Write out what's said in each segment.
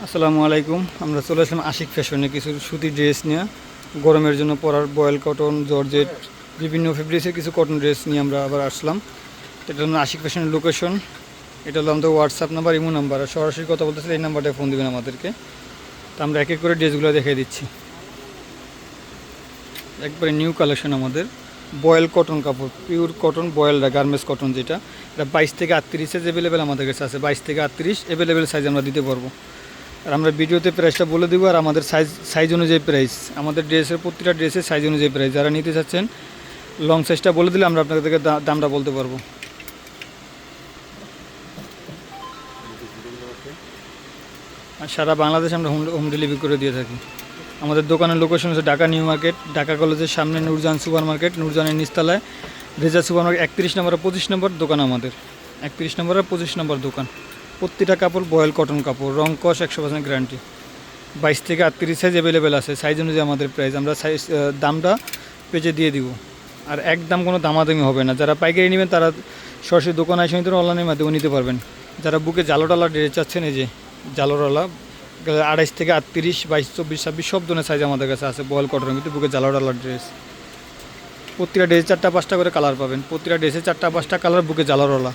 আসসালামু আলাইকুম। আমরা চলে আসলাম আশিক ফ্যাশনে কিছু সুতির ড্রেস নিয়ে, গরমের জন্য পরার বয়েল কটন, জর্জেট, বিভিন্ন ফেব্রিক্সের কিছু কটন ড্রেস নিয়ে আমরা আবার আসলাম। এটা হলো আশিক ফ্যাশনের লোকেশন। এটা হলো আমাদের হোয়াটসঅ্যাপ নাম্বার, ইমো নাম্বার। আর সরাসরি কথা বলতেছে এই নাম্বারটায় ফোন দেবেন আমাদেরকে। তো আমরা এক এক করে ড্রেসগুলো দেখিয়ে দিচ্ছি। একবারে নিউ কালেকশন আমাদের বয়েল কটন কাপড়, পিওর কটন বয়েলরা, গার্মেন্টস কটন যেটা, এটা 22 থেকে 38 সাইজ অ্যাভেলেবেল আমাদের কাছে আছে। 22 থেকে 38 অ্যাভেলেবেল সাইজ আমরা দিতে পারবো। আর আমরা ভিডিওতে প্রাইসটা বলে দেবো, আর আমাদের সাইজ অনুযায়ী প্রাইস, আমাদের ড্রেসের প্রতিটা ড্রেসের সাইজ অনুযায়ী প্রাইস। যারা নিতে চাচ্ছেন লং সাইজটা বলে দিলে আমরা আপনাদেরকে দামটা বলতে পারবো। আর সারা বাংলাদেশে আমরা হোম ডেলিভারি করে দিয়ে থাকি। আমাদের দোকানের লোকেশন হচ্ছে ঢাকা নিউ মার্কেট, ঢাকা কলেজের সামনে নূরজাহান সুপার মার্কেট, নূরজাহানের নিচতলায় রেজা সুপার মার্কেট 31 নম্বর আর 25 নম্বর দোকান আমাদের। 31 নম্বর আর 25 নম্বর দোকান। প্রতিটা কাপড় বয়েল কটন কাপড়, রং কস 100% গ্যারান্টি। 22 থেকে 38 সাইজ অ্যাভেলেবেল আছে। সাইজ অনুযায়ী আমাদের প্রাইস, আমরা সাইজ দামটা পেজে দিয়ে দিব। আর একদম কোনো দামাদামি হবে না। যারা পাইকারি নেবেন তারা সরাসরি দোকানে এসে নিতে, অনলাইনের মাধ্যমে নিতে পারবেন। যারা বুকে জালোটালা ড্রেস চাচ্ছেন, এই যে জালোটালা 28 থেকে 38, 22, 24, 26 সব ধরনের সাইজ আমাদের কাছে আছে বয়েল কটনের ভিতরে। বুকে জালোটালা ড্রেস, প্রতিটা ড্রেসে 4টা-5টা করে কালার পাবেন। প্রতিটা ড্রেসে 4টা-5টা কালার, বুকে জালোটালা।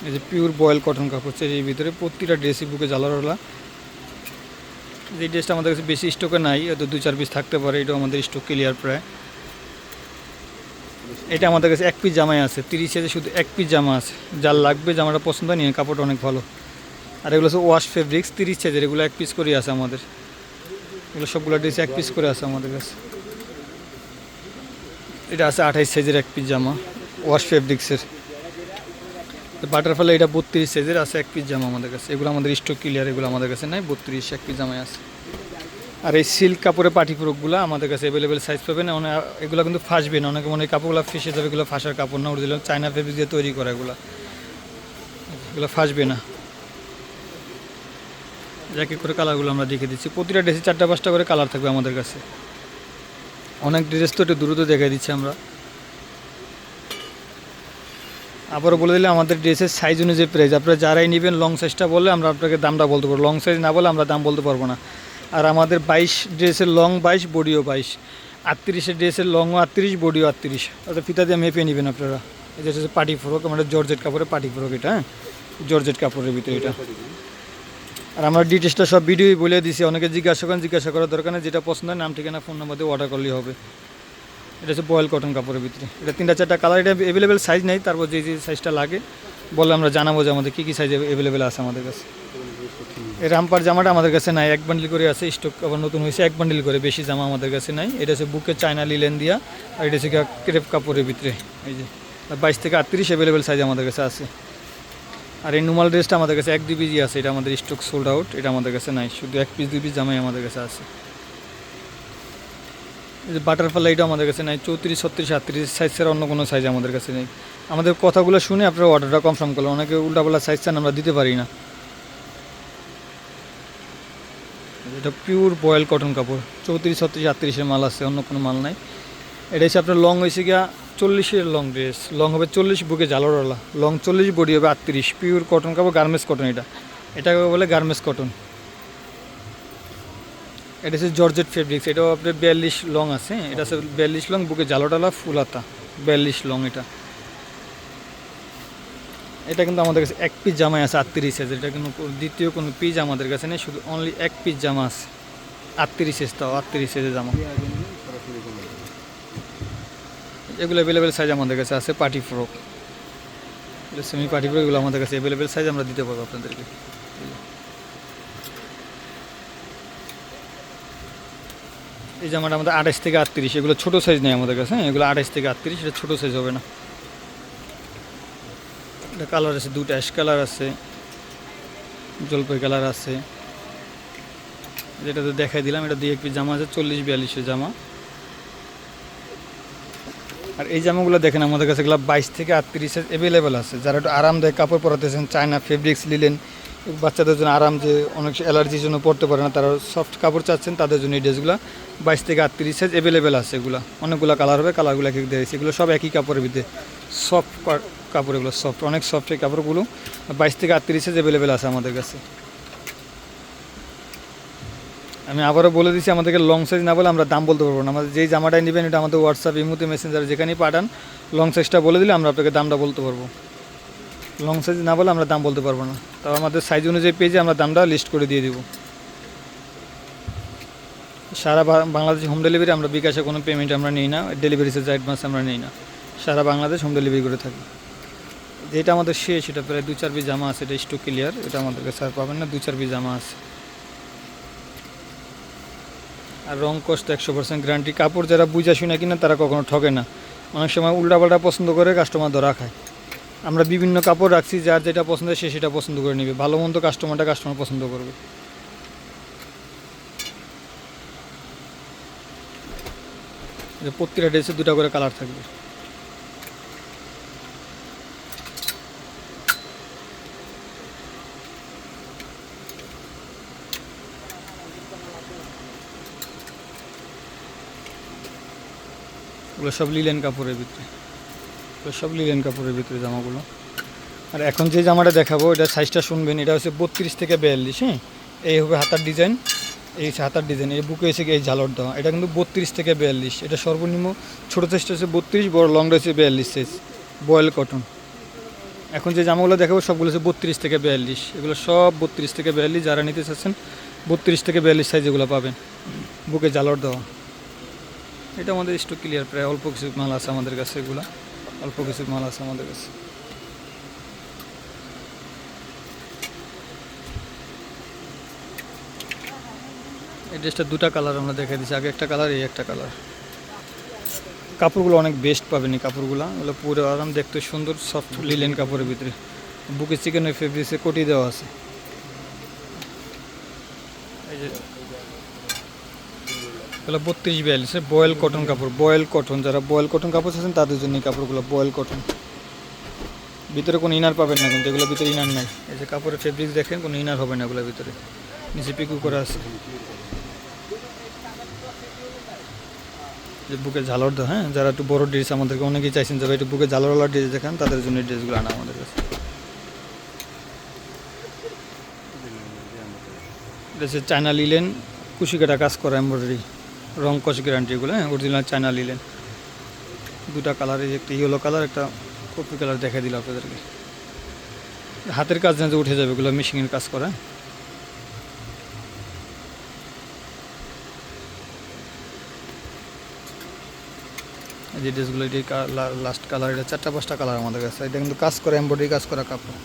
এই যে পিওর বয়েল কটন কাপড় এর ভিতরে প্রতিটা ড্রেসই বুকে জালারওয়ালা। যে ড্রেসটা আমাদের কাছে বেশি স্টকে নাই, হয়তো 2-4 পিস থাকতে পারে, এটাও আমাদের স্টক ক্লিয়ার প্রায়। এটা আমাদের কাছে 1 পিস জামাই আছে, 30 সাইজে শুধু 1 পিস জামা আছে। যার লাগবে, জামাটা পছন্দ নিয়ে, কাপড়টা অনেক ভালো। আর এগুলো হচ্ছে ওয়াশ ফেব্রিক্স 30 সাইজের, এগুলো 1 পিস করে আছে আমাদের। এগুলো সবগুলো ড্রেস 1 পিস করে আছে আমাদের কাছে। এটা আছে 28 সাইজের 1 পিস জামা ওয়াশ ফেব্রিক্সের। বাটারফ্লাই এটা 32 সাইজের আছে 1 পিস জামা আমাদের কাছে। এগুলো আমাদের স্টক ক্লিয়ার, এগুলো আমাদের কাছে নাই। 32 1 পিস জামাই আছে। আর এই সিল্ক কাপড়ের পাটি ফ্রকগুলো আমাদের কাছে অ্যাভেলেবেল সাইজ পাবেন। এগুলো কিন্তু ফাঁসবে না, অনেকে মনে হয় কাপড়গুলো ফেসে যাবে। এগুলো ফাঁসার কাপড় না, অরিজিনাল চায়না ফেব্রিক দিয়ে তৈরি করা। এগুলো ফাঁসবে না। এক এক করে কালারগুলো আমরা দেখে দিচ্ছি। প্রতিটা ড্রেসে 4টা-5টা করে কালার থাকবে আমাদের কাছে। অনেক ড্রেস তো একটু দ্রুত দেখাই দিচ্ছি আমরা। আবারও বলে দিলে আমাদের ড্রেসের সাইজ অনুযায়ী প্রাইস। আপনারা যারাই নেবেন লং সাইজটা বললে আমরা আপনাকে দামটা বলতে পারবো, লং সাইজ না বলে আমরা দাম বলতে পারবো না। আর আমাদের 22 ড্রেসের লং 22, বডিও 22। 38 ড্রেসের লংও 38, বডিও 38। অর্থাৎ ফিতা দিয়ে মেপে নেবেন আপনারা। এটা হচ্ছে পার্টি ফ্রক, আমাদের জর্জেট কাপড়ের পার্টি ফ্রক এটা। হ্যাঁ, জর্জেট কাপড়ের ভিতরে এটা। আর আমরা ডিটেলসটা সব ভিডিওই বলে দিছি। অনেকে জিজ্ঞাসা করার দরকার নেই। যেটা পছন্দ হয় নাম, ঠিকানা, ফোন নাম্বার দিয়ে অর্ডার করলেই হবে। এটা হচ্ছে বয়েল কটন কাপড়ের ভিতরে। এটা 3টা-4টা কালার। এটা অ্যাভেলেবেল সাইজ নেই, তারপর যে সাইজটা লাগে বলে আমরা জানাবো যে আমাদের কী কী সাইজ অ্যাভেলেবেল আছে আমাদের কাছে। এই রামপার জামাটা আমাদের কাছে নাই, 1 বান্ডিল করে আছে। স্টক আবার নতুন হয়েছে, 1 বান্ডিল করে, বেশি জামা আমাদের কাছে নাই। এটা হচ্ছে বুকে চায়না লিলেন দিয়া, আর এটা হচ্ছে ক্রেপ কাপড়ের ভিতরে। এই যে 22 থেকে 38 অ্যাভেলেবেল সাইজ আমাদের কাছে আছে। আর এই নর্মাল ড্রেসটা আমাদের কাছে 1-2 পিসই আছে। এটা আমাদের স্টক সোল্ড আউট, এটা আমাদের কাছে নাই। শুধু 1 পিস 2 পিস জামাই আমাদের কাছে আছে। এই যে বাটারফ্লাই, এটা আমাদের কাছে নাই। 34, 36, 38 সাইজের অন্য কোনো সাইজ আমাদের কাছে নেই। আমাদের কথাগুলো শুনে আপনারা অর্ডারটা কনফার্ম করলেন। অনেকে উল্টাপাল্টা সাইজ চান, আমরা দিতে পারি না। এটা পিওর বয়েল কটন কাপড়, 34, 36, 38-এর মাল আছে, অন্য কোনো মাল নাই। এটা হচ্ছে আপনার লং হয়েছে গিয়া 40-এর লং ড্রেস। লং হবে 40, বুকে জালোরওয়ালা। লং 40, বডি হবে 38। পিওর কটন কাপড়, গার্মেন্টস কটন। এটাকে বলে গার্মেন্টস কটন। এটা হচ্ছে জর্জেট ফেব্রিক্স। এটাও আপনার 42 লং আছে। এটা হচ্ছে 42 লং, বুকে জালোটালা, ফুলাতা, 42 লং এটা। এটা কিন্তু আমাদের কাছে 1 পিস জামাই আছে 38 সাইজের। এটা কিন্তু দ্বিতীয় কোনো পিস আমাদের কাছে নেই, শুধু অনলি 1 পিস জামা আছে 38 সাইজ, তাও 38 সাইজের জামা। এগুলো অ্যাভেলেবেল সাইজ আমাদের কাছে আছে। Party frock, semi party frock, এগুলো আমাদের কাছে অ্যাভেলেবেল সাইজ, আমরা দিতে পারবো আপনাদেরকে। এই জামাটা আমাদের 28 থেকে 38, এগুলো ছোটো সাইজ নেই আমাদের কাছে। এগুলো 28 থেকে 38, এটা ছোটো সাইজ হবে না। এটা কালার আছে 2টা, অ্যাশ কালার আছে, জলপাই কালার আছে। যেটা তো দেখাই দিলাম, এটা 2 পিস জামা আছে, 40-42-এর জামা। আর এই জামাগুলো দেখেন আমাদের কাছে, এগুলো 22 থেকে 38 সাইজ অ্যাভেলেবেল আছে। যারা একটু আরামদায়ক কাপড় পরাতেছেন, চায়না ফেব্রিক্স লিলেন, বাচ্চাদের জন্য আরাম, যে অনেক অ্যালার্জির জন্য পড়তে পারে না, তারা সফট কাপড় চাচ্ছেন, তাদের জন্য এই ড্রেসগুলো 22 থেকে 38 সাইজ অ্যাভেলেবেল আছে। এগুলো অনেকগুলো কালার হবে, কালারগুলো এক এক দিয়েছে। এগুলো সব একই কাপড়ের ভিতরে, সফট কাপড়, এগুলো সফট, অনেক সফট এই কাপড়গুলো। 22 থেকে 38 সাইজ অ্যাভেলেবেল আছে আমাদের কাছে। আমি আবারও বলে দিচ্ছি, আমাদেরকে লং সাইজ না বলে আমরা দাম বলতে পারবো না। আমাদের যেই জামাটাই নেবেন এটা আমাদের হোয়াটসঅ্যাপ, ইমোতে, মেসেঞ্জারে যেখানেই পাঠান, লং সাইজটা বলে দিলে আমরা আপনাকে দামটা বলতে পারবো। লং সাইজ না বলে আমরা দাম বলতে পারবো না। তাও আমাদের সাইজ অনুযায়ী পেজে আমরা দামটা লিস্ট করে দিয়ে দিব। সারা বাংলাদেশে হোম ডেলিভারি, আমরা বিকাশে কোনো পেমেন্ট আমরা নিই না, ডেলিভারি চার্জ অ্যাডভান্স আমরা নিই না, সারা বাংলাদেশ হোম ডেলিভারি করে থাকি। যেটা আমাদের শেষ, এটা প্রায় 2-4 পিস জামা আছে, এটা স্টক ক্লিয়ার, এটা আমাদের কাছে আর পাবেন না, 2-4 পিস জামা আছে। আর রং কষ্ট 100% গ্যারান্টি। কাপড় যারা বুঝা শুনে কিনা তারা কখনো ঠকে না। অনেক সময় উল্টাপাল্টা পছন্দ করে কাস্টমার ধরা খায়। আমরা বিভিন্ন কাপড় রাখছি, যার যেটা পছন্দ সে সেটা পছন্দ করে নেবে, ভালো মন্দ কাস্টমার পছন্দ করবে। প্রত্যেকটা ড্রেসে 2টা করে কালার থাকবে। ওগুলো সব লিলেন কাপড়ের ভিতরে, জামাগুলো। আর এখন যে জামাটা দেখাবো এটা সাইজটা শুনবেন, এটা হচ্ছে 32 থেকে 42। হ্যাঁ, এই হবে হাতার ডিজাইন, এই হাতার ডিজাইন, এই বুকে এসে এই ঝালর দেওয়া। এটা কিন্তু 32 থেকে 42। এটা সর্বনিম্ন ছোটো সাইজটা হচ্ছে 32, বড় লংটা হচ্ছে 42 সাইজ, বয়েল কটন। এখন যে জামাগুলো দেখাবো সবগুলো হচ্ছে 32 থেকে 42। এগুলো সব 32 থেকে 42। যারা নিতে চাচ্ছেন 32 থেকে 42 সাইজ এগুলো পাবেন, বুকে ঝালর দেওয়া। এটা আমাদের স্টক ক্লিয়ার, প্রায় অল্প কিছু মাল আছে আমাদের কাছে, এগুলো অল্প কিছু মাল আছে আমাদের কাছে। এই ড্রেসটা 2টা কালার আমরা দেখে দিচ্ছি, আগে একটা কালার, এই একটা কালার। কাপড়গুলো অনেক বেস্ট পাবেন, এই কাপড়গুলো ওগুলো পুরো আরাম, দেখতে সুন্দর, সফট লিলেন কাপড়ের ভিতরে। বুকে চিকেনের ফেব্রিক্সে কোটি দেওয়া আছে। এই যে এগুলো 32-42 বয়েল কটন কাপড়, বয়েল কটন। যারা বয়েল কটন কাপড় আছেন তাদের জন্য এই কাপড়গুলো বয়েল কটন। ভিতরে কোনো ইনার পাবেন না, কিন্তু এগুলোর ভিতরে ইনার নাই। এই যে কাপড়ের ফেব্রিক্স দেখেন, কোনো ইনার হবে না এগুলোর ভিতরে, নিচে পিকু করা আছে। যে বুকে ঝালর দেওয়া। হ্যাঁ, যারা একটু বড় ড্রেস, আমাদেরকে অনেকেই চাইছেন যারা একটু বুকে ঝালরওয়ালা ড্রেস দেখান, তাদের জন্য এই ড্রেসগুলো আনা আমাদের কাছে। এটা হচ্ছে চায়না লিলেন, কুশিকাটা কাজ করা, এমব্রয়ডারি, রং কষ গ্যারান্টি। এগুলো হ্যাঁ, অরিজিনাল চায়না লিলেন। 2টা কালারের, একটা ইয়েলো কালার, একটা কপি কালার দেখা দিল আপনাদেরকে। হাতের কাজ না যে উঠে যাবে, এগুলো মেশিনের কাজ করা। যে ড্রেসগুলো, এটি লাস্ট কালার, এটা 4টা-5টা কালার আমাদের কাছে। এটা কিন্তু কাজ করা, এমব্রয়ডারি কাজ করা কাপড়।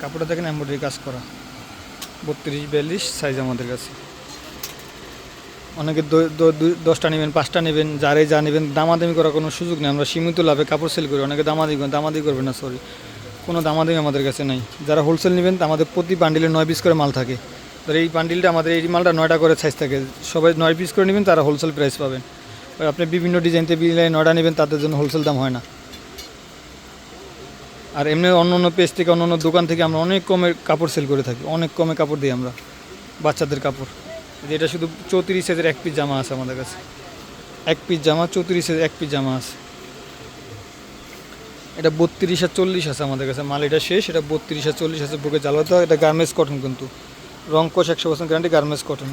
কাপড়টা দেখেন, এমব্রয়ডারি কাজ করা, 32-42 সাইজ আমাদের কাছে। অনেকে 10টা নেবেন, 5টা নেবেন, যারে যা নেবেন, দামাদামি করার কোনো সুযোগ নেই। আমরা সীমিত লাভে কাপড় সেল করি। অনেকে দামাদামি করবে না, সরি, কোনো দামাদামি আমাদের কাছে নেই। যারা হোলসেল নেবেন, আমাদের প্রতি বান্ডিলে 9 পিস করে মাল থাকে। তো এই বান্ডিলটা, আমাদের এই মালটা 9টা করে সাইজ থাকে। সবাই 9 পিস করে নেবেন, তারা হোলসেল প্রাইস পাবেন। আপনি বিভিন্ন ডিজাইনতে বিলে 9টা নেবেন, তাদের জন্য হোলসেল দাম হয় না। আর এমনি অন্য পেজ থেকে, অন্য দোকান থেকে আমরা অনেক কমে কাপড় সেল করে থাকি, অনেক কমে কাপড় দিই আমরা, বাচ্চাদের কাপড়। এটা শুধু 34 সাইজের 1 পিস জামা আছে আমাদের কাছে, 1 পিস জামা, 34 সাইজের 1 পিস জামা আছে। এটা 32 আর 40 আছে আমাদের কাছে মাল, এটা শেষ। এটা 32 আর 40 আছে, বুকে জ্বালাতে হয়। এটা গার্মেন্টস কটন, কিন্তু রং কোষ 100% গ্যারান্টি, গার্মেন্টস কটন।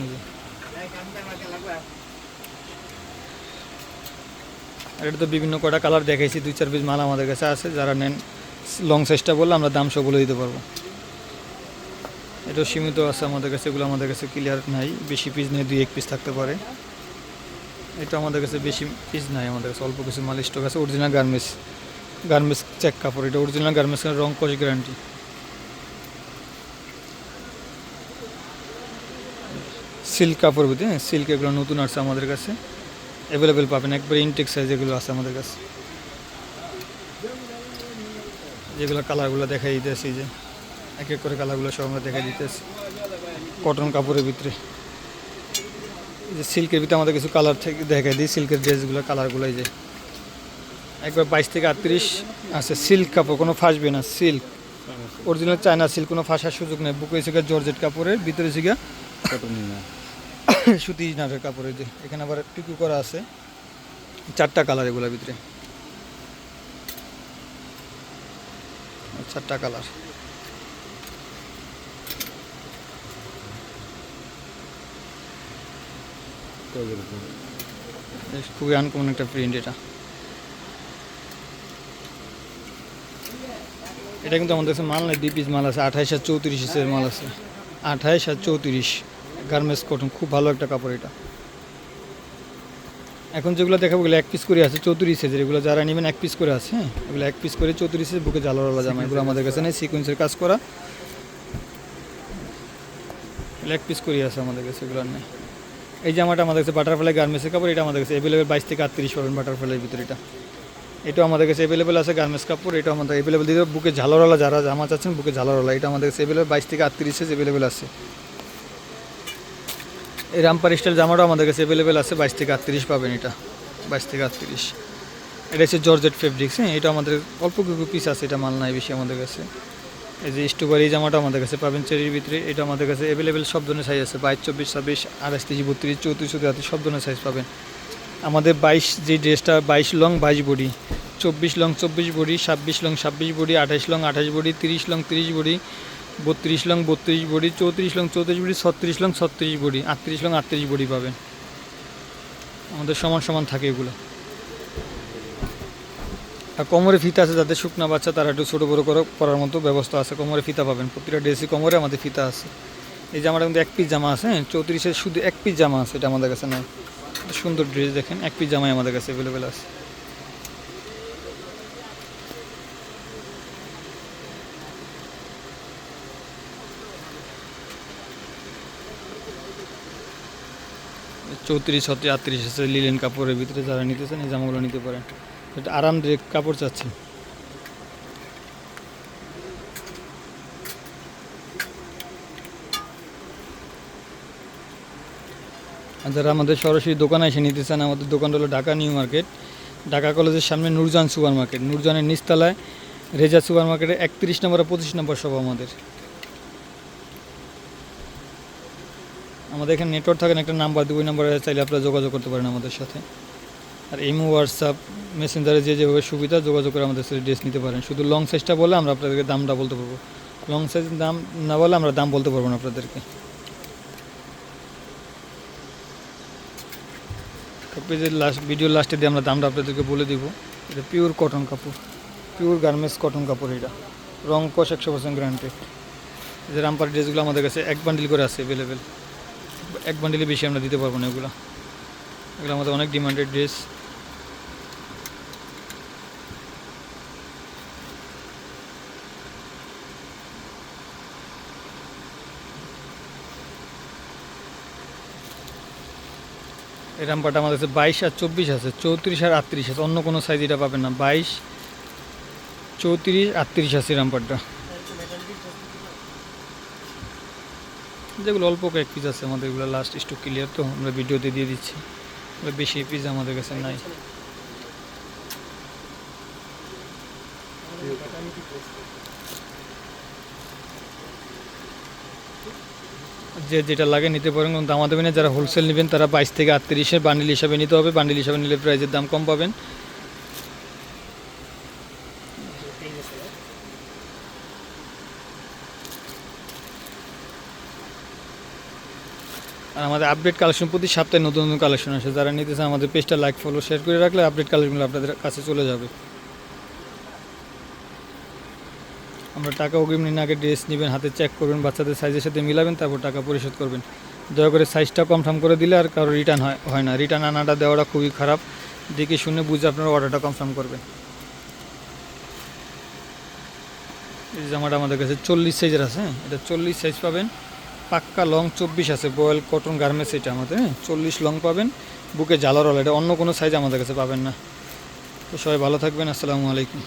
আর এটা তো বিভিন্ন কটা কালার দেখাইছি, 2-4 পিস মাল আমাদের কাছে আছে। যারা নেন লং সাইজটা বললে আমরা দাম সব বলে দিতে পারবো। এটাও সীমিত আছে আমাদের কাছে, এগুলো আমাদের কাছে ক্লিয়ার নাই, বেশি পিস নেই, 2-1 পিস থাকতে পারে। এটা আমাদের কাছে বেশি পিস নাই, আমাদের কাছে অল্প কিছু মাল স্টক আছে। অরিজিনাল গার্মেন্টস চেক কাপড়, এটা অরিজিনাল গার্মেন্টসের রং কোষ গ্যারান্টি। সিল্ক কাপড় বুঝি, হ্যাঁ, সিল্ক, এগুলো নতুন আসছে আমাদের কাছে, অ্যাভেলেবেল পাবেন, একবারে ইনটেক সাইজ এগুলো আছে আমাদের কাছে। যেগুলো কালারগুলো দেখাই দিতেছি, যে এক এক করে কালারগুলো সব আমরা দেখাই দিতেছি। কটন কাপড়ের ভিতরে, যে সিল্কের ভিতরে আমাদের কিছু কালার থেকে দেখাই দিই। সিল্কের ড্রেসগুলো কালারগুলো, যে একবার 22 থেকে 38 আছে। সিল্ক কাপড়, কোনো ফাঁসবে না, সিল্ক অরিজিনাল চায়না সিল্ক, কোনো ফাঁসার সুযোগ নেই। বুকে এসে জর্জেট কাপড়ের ভিতরে এসে সুতি নাটের কাপড়ের, যে এখানে আবার টুকু করা আছে। 4টা কালার এগুলোর ভিতরে। 4টা কালার। খুবই আনকমন একটা প্রিন্ট এটা। এটা কিন্তু আমাদের কাছে মাল নেই, 2 পিস মাল আছে, 28 আর 34 মাল আছে, 28 আর 34 গার্মেন্টস কটন, খুব ভালো একটা কাপড় এটা। এখন যেগুলো দেখাবো এগুলো 1 পিস করে আছে 34 সাইজের, এগুলো যারা নেবেন 1 পিস করে আছে। হ্যাঁ, এগুলো 1 পিস করে 34 সাইজ, বুকে ঝালরওয়ালা জামা, এগুলো আমাদের কাছে নেই, সিকোয়েন্সের কাজ করা, এগুলো 1 পিস করে আছে আমাদের কাছে, এগুলো নেই। এই জামাটা আমাদের কাছে বাটারফ্লাই গার্মেন্টসের কাপড়, এটা আমাদের কাছে অ্যাভেলেবেল 22 থেকে 38 পাবেন বাটারফ্লাইয়ের ভিতরে। এটাও আমাদের কাছে অ্যাভেলেবেল আছে গার্মেন্টস কাপড়, এটা আমাদের অ্যাভেলেবেল দিয়ে দেবো। বুকে ঝালরওয়ালা যারা জামা চাচ্ছেন, বুকে ঝালরওয়ালা, এটা আমাদের কাছে অ্যাভেলেবেল 22 থেকে 38 সাইজ অ্যাভেলেবেল আছে। এই রামপার স্টাইল জামাটাও আমাদের কাছে অ্যাভেলেবেল আছে, 22 থেকে 38 পাবেন, এটা 22 থেকে 38। এটা হচ্ছে জর্জেট ফেব্রিক্স। হ্যাঁ, এটা আমাদের অল্প কিছু পিস আছে, এটা মাল নাই বেশি আমাদের কাছে। এই যে স্টোবার এই জামাটা আমাদের কাছে পাবেন চেরির ভিতরে, এটা আমাদের কাছে অ্যাভেলেবেল সব ধরনের সাইজ আছে, 22, 24, 26, 28, 30, 32, 34, 34 সব ধরনের সাইজ পাবেন। আমাদের 22 যে ড্রেসটা 22 long 22 body, 24 long 24 body, 26 long 26 body, 28 long 28 body, 30 long 30 body, 32 long 32 body, 34 long 34 body, 36 long 36 body, 38 long 38 body পাবেন। আমাদের সমান সমান থাকে এগুলো। আর কোমরে ফিতা আছে, যাদের শুকনা বাচ্চা তারা একটু ছোটো বড়ো করে পরার মতো ব্যবস্থা আছে, কোমরে ফিতা পাবেন, প্রতিটা ড্রেসই কোমরে আমাদের ফিতা আছে। এই জামাটা কিন্তু 1 পিস জামা আছে, 34 শুধু 1 পিস জামা আছে, এটা আমাদের কাছে নাই। সুন্দর ড্রেস দেখেন, 1 পিস জামাই আমাদের কাছে অ্যাভেলেবেল আছে। চৌত্রিশ 36, 38 আছে লিলেন কাপড়ের ভিতরে, যারা নিতেছেন এই জামাগুলো নিতে পারেন, এটা আরামদায়ক কাপড় চাচ্ছেন। আর যারা আমাদের সরাসরি দোকানে এসে নিতে চান, আমাদের দোকানটা হলো ঢাকা নিউ মার্কেট, ঢাকা কলেজের সামনে নূরজান সুপার মার্কেট, নূরজানের নিচতলায় রেজা সুপার মার্কেটে 31 নম্বর আর 25 নম্বর সব আমাদের। আমাদের এখানে নেটওয়ার্ক থাকেন, একটা নাম্বার 2 নম্বরে চাইলে আপনারা যোগাযোগ করতে পারেন আমাদের সাথে। আর ইমো, হোয়াটসঅ্যাপ, মেসেঞ্জারে যেভাবে সুবিধা যোগাযোগ করে আমাদের সাথে ড্রেস নিতে পারেন। শুধু লং সাইজটা বলে আমরা আপনাদেরকে দামটা বলতে পারবো, লং সাইজ দাম না বলে আমরা দাম বলতে পারবো না আপনাদেরকে। পেজের ভিডিওর লাস্টে দিয়ে আমরা দামটা আপনাদেরকে বলে দিব। এটা পিওর কটন কাপড়, পিওর গার্মেন্টস কটন কাপড়, এটা রং কষ 100% গ্যারান্টি। যে রামপার ড্রেসগুলো আমাদের কাছে 1 বান্ডিল করে আছে অ্যাভেলেবেল, 1 বান্ডিলে বেশি আমরা দিতে পারবো না। এগুলো আমাদের অনেক ডিমান্ডেড ড্রেস। এই রামপারটা আমাদের কাছে 22 আর 24 আছে, 34 আর 38 আছে, অন্য কোনো সাইজ এটা পাবেন না। 22, 34, 38 আছে রামপারটা। যেগুলো অল্প কয়েক পিস আছে আমাদের, এগুলো লাস্ট স্টক ক্লিয়ার, তো আমরা ভিডিওতে দিয়ে দিচ্ছি, বেশি পিস আমাদের কাছে নাই। যে যেটা লাগে নিতে পারেন, কিন্তু আমাদের দেবেন। যারা হোলসেল নেবেন তারা 22 থেকে 38-এর বান্ডিল হিসাবে নিতে হবে, বান্ডিল হিসাবে নিলে প্রাইজের দাম কম পাবেন। আর আমাদের আপডেট কালেকশন প্রতি সপ্তাহে নতুন নতুন কালেকশন আসে, যারা নিতে চান আমাদের পেজটা লাইক, ফলো, শেয়ার করে রাখলে আপডেট কালেকশনগুলো আপনাদের কাছে চলে যাবে। আমরা টাকা অগ্রিম নিন, আগে ড্রেস নেবেন, হাতে চেক করবেন, বাচ্চাদের সাইজের সাথে মিলাবেন, তারপর টাকা পরিশোধ করবেন। দয়া করে সাইজটা কনফার্ম করে দিলে আর কারো রিটার্ন হয় না, রিটার্ন আনাটা দেওয়াটা খুবই খারাপ। দেখে শুনে বুঝে আপনারা অর্ডারটা কনফার্ম করবেন। এই জামাটা আমাদের কাছে 40 সাইজের আছে, এটা 40 সাইজ পাবেন, পাক্কা লং 24 আছে, বয়েল কটন গার্মেন্টস এটা আমাদের, 40 লং পাবেন, বুকে ঝালরওয়ালা, এটা অন্য কোনো সাইজ আমাদের কাছে পাবেন না। তো সবাই ভালো থাকবেন, আসসালামু আলাইকুম।